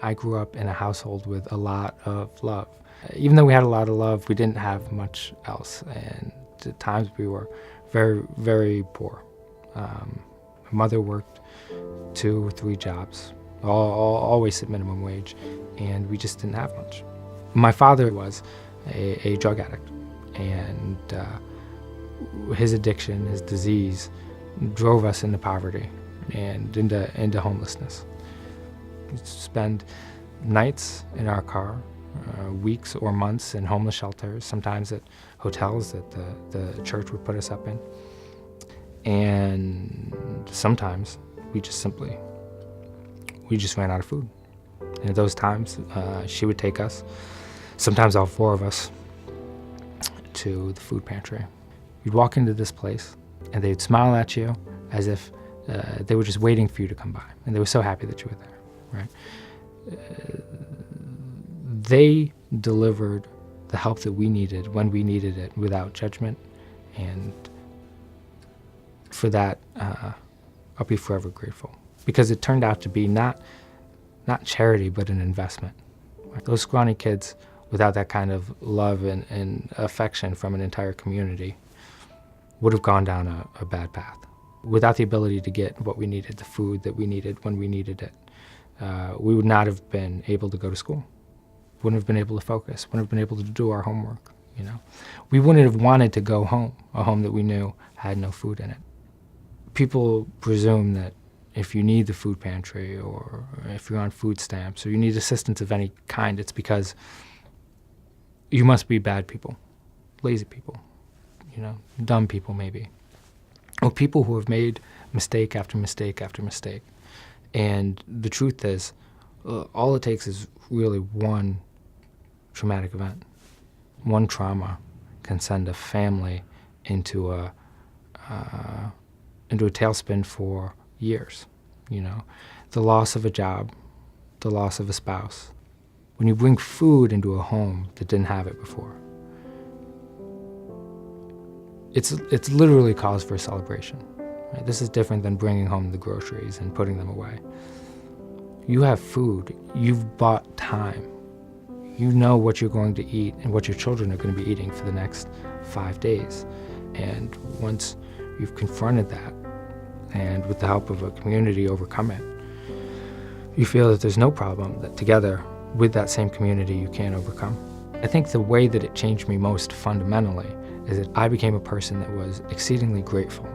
I grew up in a household with a lot of love. Even though we had a lot of love, we didn't have much else, and at times we were very, very poor. My mother worked 2 or 3 jobs, always at minimum wage, and we just didn't have much. My father was a drug addict, and his addiction, his disease, drove us into poverty and into homelessness. We'd spend nights in our car, weeks or months in homeless shelters, sometimes at hotels that the church would put us up in. And sometimes we just ran out of food. And at those times, she would take us, sometimes all 4 of us, to the food pantry. You'd walk into this place, and they'd smile at you as if they were just waiting for you to come by, and they were so happy that you were there, right? They delivered the help that we needed when we needed it without judgment, and for that, I'll be forever grateful, because it turned out to be not charity, but an investment. Right? Those scrawny kids, without that kind of love and affection from an entire community, would have gone down a bad path. Without the ability to get what we needed, the food that we needed when we needed it, we would not have been able to go to school. Wouldn't have been able to focus, wouldn't have been able to do our homework, you know. We wouldn't have wanted to go home, a home that we knew had no food in it. People presume that if you need the food pantry, or if you're on food stamps, or you need assistance of any kind, it's because you must be bad people, lazy people, you know, dumb people maybe, or people who have made mistake after mistake after mistake. And the truth is, all it takes is really one traumatic event. One trauma can send a family into a tailspin for years, you know. The loss of a job, the loss of a spouse. When you bring food into a home that didn't have it before, it's literally cause for a celebration. Right? This is different than bringing home the groceries and putting them away. You have food, you've bought time. You know what you're going to eat and what your children are going to be eating for the next 5 days. And once you've confronted that, and with the help of a community overcome it, you feel that there's no problem that together with that same community you can overcome. I think the way that it changed me most fundamentally is that I became a person that was exceedingly grateful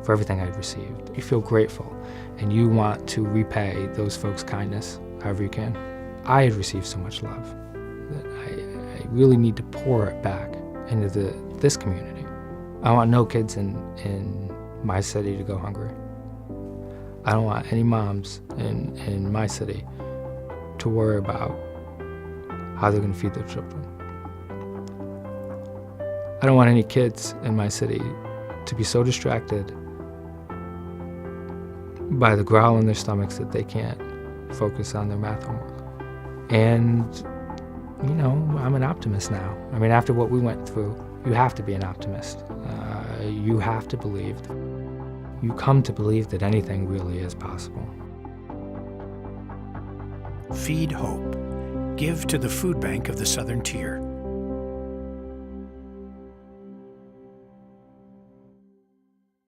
for everything I'd received. You feel grateful, and you want to repay those folks' kindness however you can. I had received so much love that I really need to pour it back into this community. I want no kids in my city to go hungry. I don't want any moms in my city to worry about how they're going to feed their children. I don't want any kids in my city to be so distracted by the growl in their stomachs that they can't focus on their math homework. And, you know, I'm an optimist now. I mean, after what we went through, you have to be an optimist. You have to believe. You come to believe that anything really is possible. Feed Hope. Give to the Food Bank of the Southern Tier.